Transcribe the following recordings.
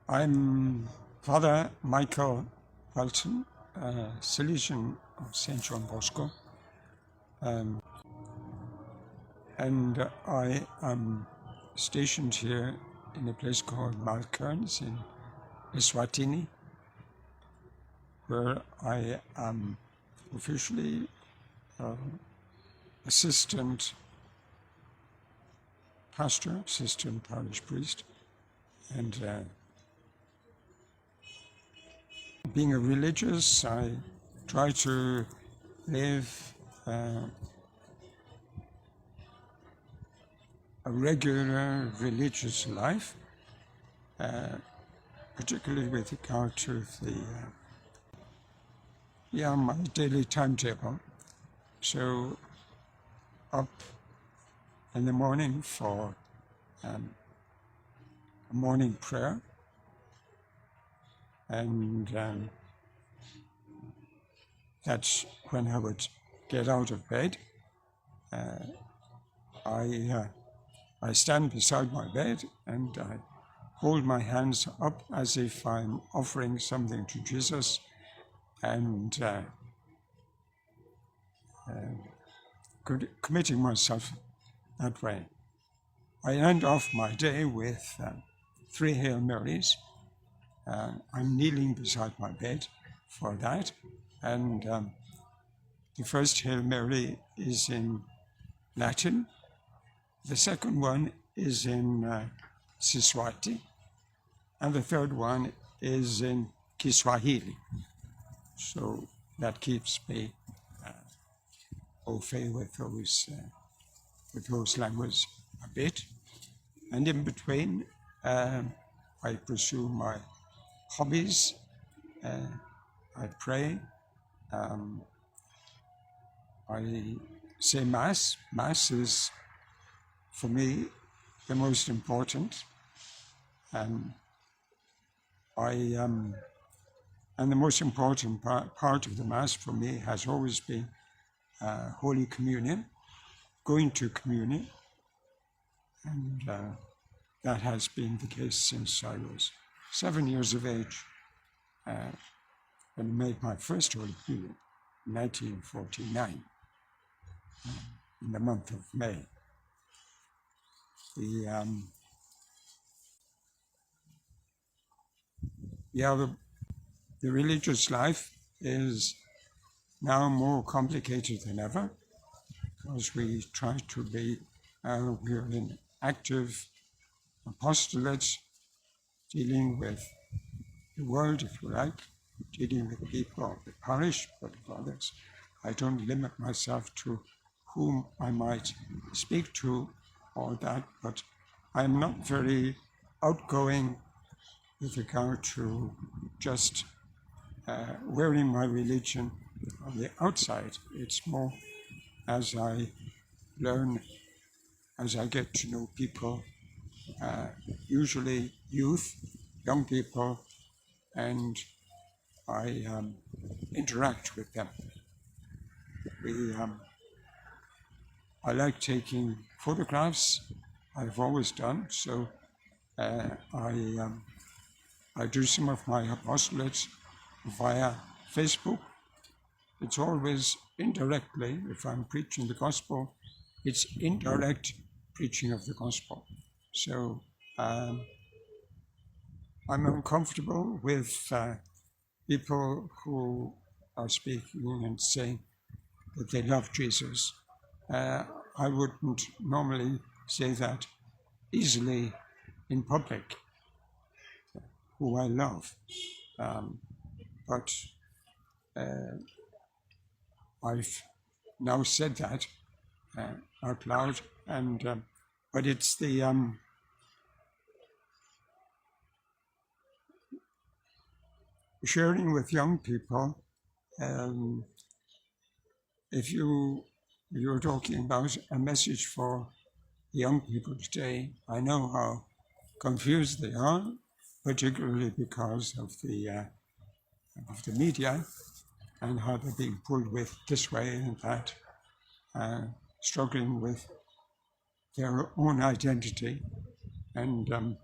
I'm Fr Michael Whelton, Salesian of St. John Bosco, and I am stationed here in a place called Malkerns in eSwatini, where I am officially assistant pastor, assistant parish priest, and being a religious, I try to live a regular religious life, particularly with regard to my daily timetable. So up in the morning for a morning prayer, and that's when I would get out of bed. I stand beside my bed and I hold my hands up as if I'm offering something to Jesus, and committing myself that way. I end off my day with 3 Hail Marys. I'm kneeling beside my bed for that, and the first Hail Mary is in Latin, the second one is in Siswati, and the third one is in Kiswahili. So that keeps me au fait with those languages a bit. And in between, I pursue my hobbies. I pray. I say Mass. Mass is, for me, the most important. And the most important part of the Mass for me has always been Holy Communion, going to communion, and that has been the case since I was 7 years of age, when I made my first Holy Communion in 1949, in the month of May. The religious life is now more complicated than ever, because we try to be, we're in active apostolate, dealing with the world, if you like, dealing with people of the parish, but of others. I don't limit myself to whom I might speak to or that, but I'm not very outgoing with regard to just wearing my religion on the outside. It's more as I learn, as I get to know people, usually youth, young people, and I interact with them. I like taking photographs. I've always done so. I do some of my apostolates via Facebook. It's always indirectly, if I'm preaching the gospel, it's indirect preaching of the gospel. So I'm uncomfortable with people who are speaking and saying that they love Jesus. I wouldn't normally say that easily in public, who I love. But I've now said that out loud, and but it's the sharing with young people. If you're talking about a message for young people today, I know how confused they are, particularly because of the media and how they're being pulled with this way and that, struggling with their own identity. And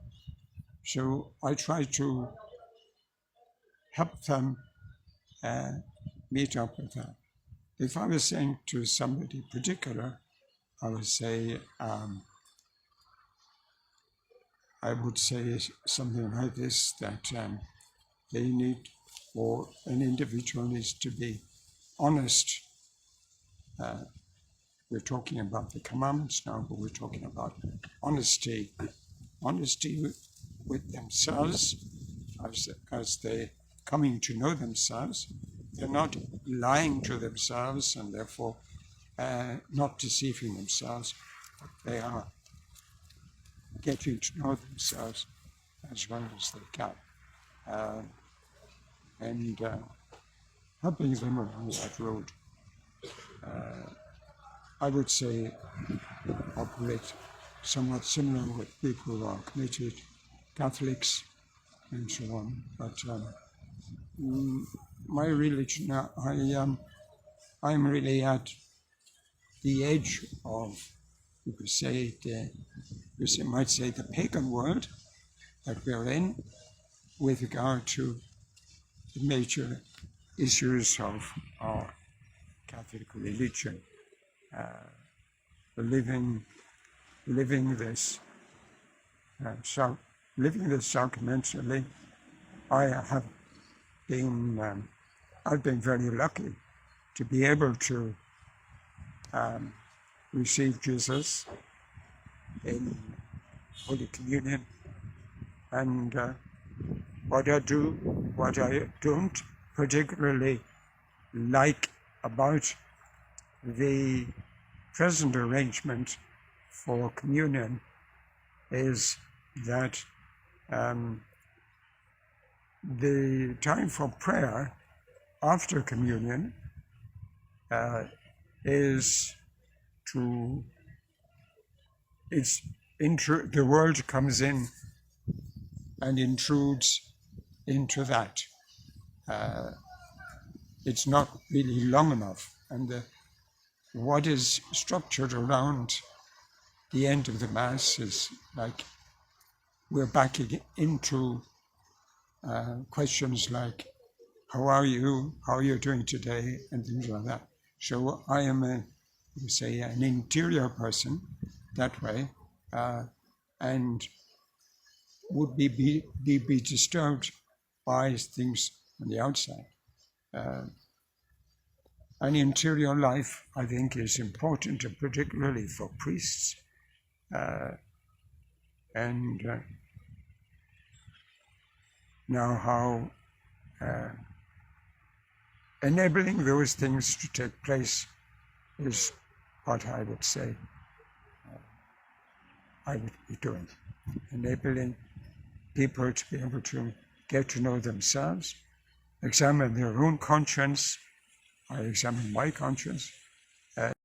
So I try to help them meet up with that. If I was saying to somebody particular, I would say something like this, that they need, or an individual needs to be honest. We're talking about the commandments now, but we're talking about honesty. Honesty with themselves as they're coming to know themselves. They're not lying to themselves and therefore not deceiving themselves, but they are getting to know themselves as well as they can. And helping them along that road. I would say operate somewhat similar with people who are committed Catholics and so on. But my religion, I'm really at the edge of, you might say, the pagan world that we're in with regard to the major issues of our Catholic religion. Living this sacramentally. I've been very lucky to be able to receive Jesus in Holy Communion, and what I don't particularly like about the present arrangement for communion is that the time for prayer after communion the world comes in and intrudes into that. It's not really long enough, and what is structured around the end of the Mass is like we're back into questions like, how are you doing today, and things like that. So I am an interior person that way, and would be disturbed by things on the outside. An interior life, I think, is important, and particularly for priests. Now how enabling those things to take place is what I would say I would be doing. Enabling people to be able to get to know themselves, examine their own conscience. I examine my conscience,